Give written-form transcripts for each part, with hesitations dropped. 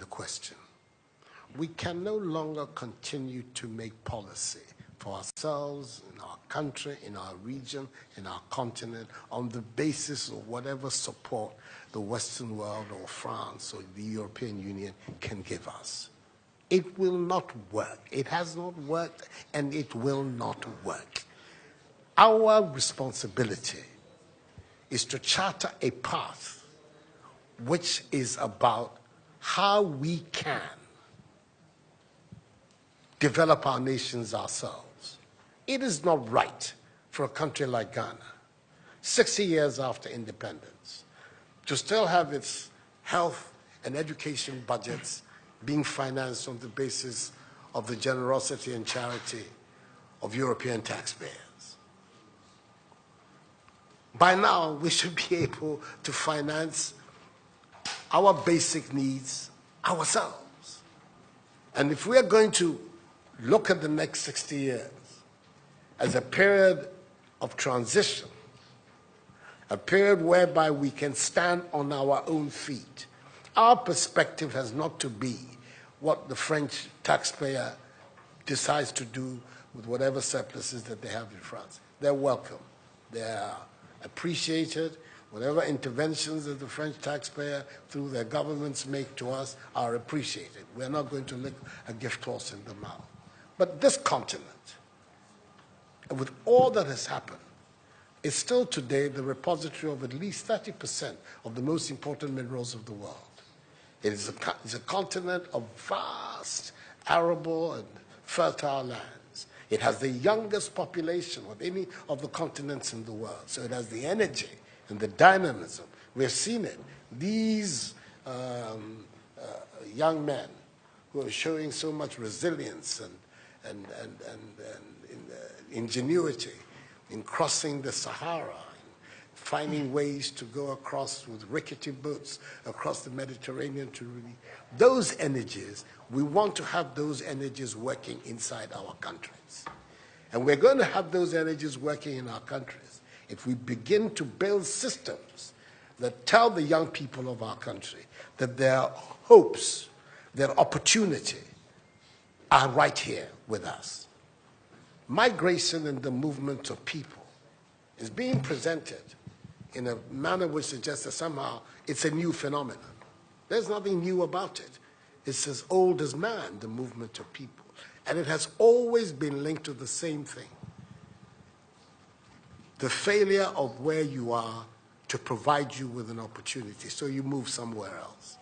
the question. We can no longer continue to make policy for ourselves, in our country, in our region, in our continent, on the basis of whatever support the Western world or France or the European Union can give us. It will not work. It has not worked, and it will not work. Our responsibility is to charter a path which is about how we can develop our nations ourselves. It is not right for a country like Ghana, 60 years after independence, to still have its health and education budgets being financed on the basis of the generosity and charity of European taxpayers. By now, we should be able to finance our basic needs ourselves. And if we are going to look at the next 60 years as a period of transition, a period whereby we can stand on our own feet, our perspective has not to be what the French taxpayer decides to do with whatever surpluses that they have in France. They're welcome. They're appreciated. Whatever interventions that the French taxpayer through their governments make to us are appreciated. We're not going to lick a gift horse in the mouth. But this continent, with all that has happened, is still today the repository of at least 30% of the most important minerals of the world. It is a continent of vast, arable and fertile lands. It has the youngest population of any of the continents in the world. So it has the energy and the dynamism. We've seen it. These young men who are showing so much resilience and ingenuity in crossing the Sahara, finding ways to go across with rickety boats across the Mediterranean to really, those energies, we want to have those energies working inside our countries. And we're going to have those energies working in our countries if we begin to build systems that tell the young people of our country that their hopes, their opportunity are right here with us. Migration and the movement of people is being presented in a manner which suggests that somehow it's a new phenomenon. There's nothing new about it. It's as old as man, the movement of people. And it has always been linked to the same thing: the failure of where you are to provide you with an opportunity, so you move somewhere else.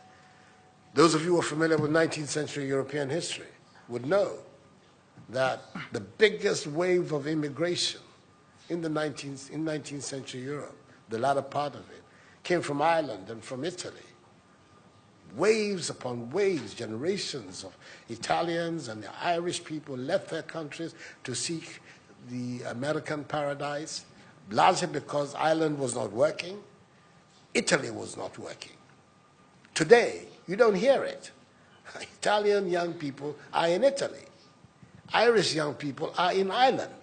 Those of you who are familiar with 19th century European history would know that the biggest wave of immigration in 19th century Europe, the latter part of it, came from Ireland and from Italy. Waves upon waves, generations of Italians and the Irish people left their countries to seek the American paradise, largely because Ireland was not working, Italy was not working. Today, you don't hear it. Italian young people are in Italy. Irish young people are in Ireland.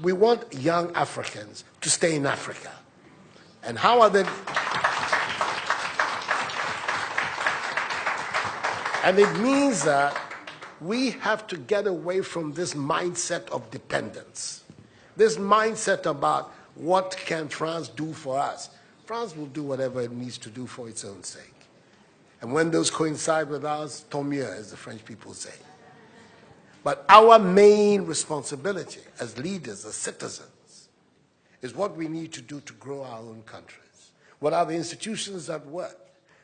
We want young Africans to stay in Africa. And how are they? And it means that we have to get away from this mindset of dependence. This mindset about what can France do for us. France will do whatever it needs to do for its own sake. And when those coincide with ours, tant mieux, as the French people say. But our main responsibility as leaders, as citizens, is what we need to do to grow our own countries. What are the institutions that work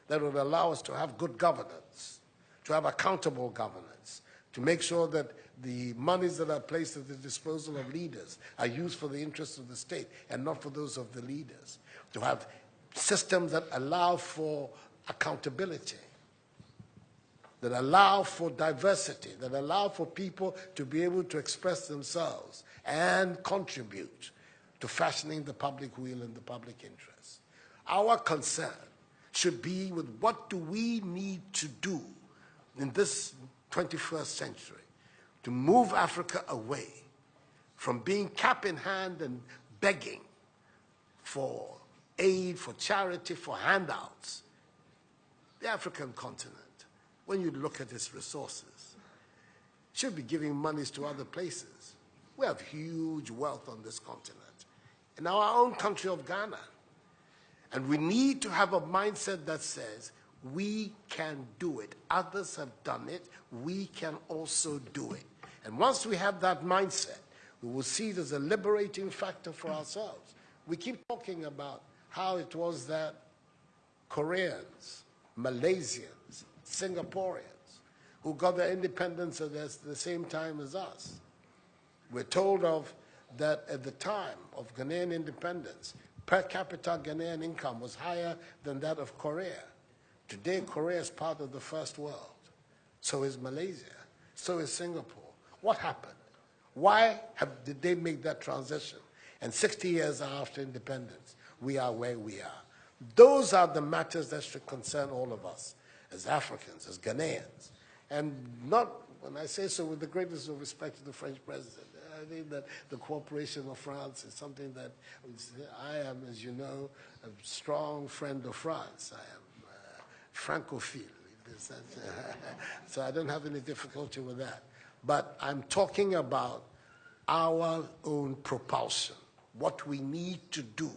that would allow us to have good governance, to have accountable governance, to make sure that the monies that are placed at the disposal of leaders are used for the interests of the state and not for those of the leaders, to have systems that allow for accountability, that allow for diversity, that allow for people to be able to express themselves and contribute to fashioning the public will and the public interest. Our concern should be with what do we need to do in this 21st century to move Africa away from being cap in hand and begging for aid, for charity, for handouts. The African continent when you look at its resources, should be giving monies to other places. We have huge wealth on this continent, in our own country of Ghana. And we need to have a mindset that says, we can do it. Others have done it. We can also do it. And once we have that mindset, we will see it as a liberating factor for ourselves. We keep talking about how it was that Koreans, Malaysians, Singaporeans, who got their independence at the same time as us. We're told of that at the time of Ghanaian independence, per capita Ghanaian income was higher than that of Korea. Today, Korea is part of the first world. So is Malaysia. So is Singapore. What happened? Why did they make that transition? And 60 years after independence, we are where we are. Those are the matters that should concern all of us as Africans, as Ghanaians. And not, when I say so with the greatest of respect to the French president, I think that the cooperation of France is something that I am, as you know, a strong friend of France. I am Francophile. So I don't have any difficulty with that. But I'm talking about our own propulsion, what we need to do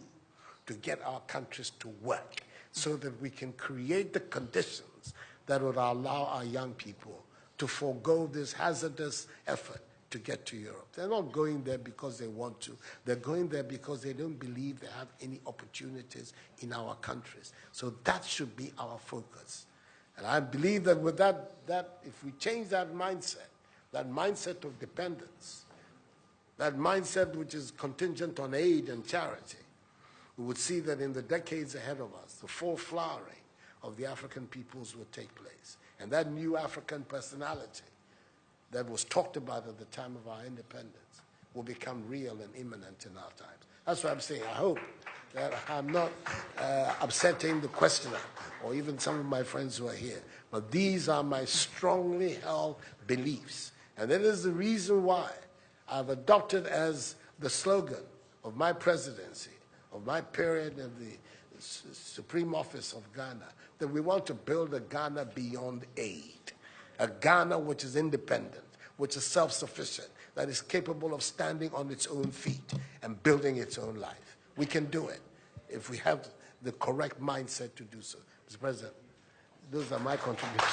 to get our countries to work so that we can create the conditions that would allow our young people to forego this hazardous effort to get to Europe. They're not going there because they want to. They're going there because they don't believe they have any opportunities in our countries. So that should be our focus. And I believe that with that if we change that mindset of dependence, that mindset which is contingent on aid and charity, we would see that in the decades ahead of us, the full flowering of the African peoples would take place. And that new African personality that was talked about at the time of our independence will become real and imminent in our times. That's what I'm saying. I hope that I'm not upsetting the questioner or even some of my friends who are here. But these are my strongly held beliefs. And that is the reason why I've adopted as the slogan of my presidency, of my period of the Supreme Office of Ghana, that we want to build a Ghana beyond aid. A Ghana which is independent, which is self-sufficient, that is capable of standing on its own feet and building its own life. We can do it if we have the correct mindset to do so. Mr. President, those are my contributions.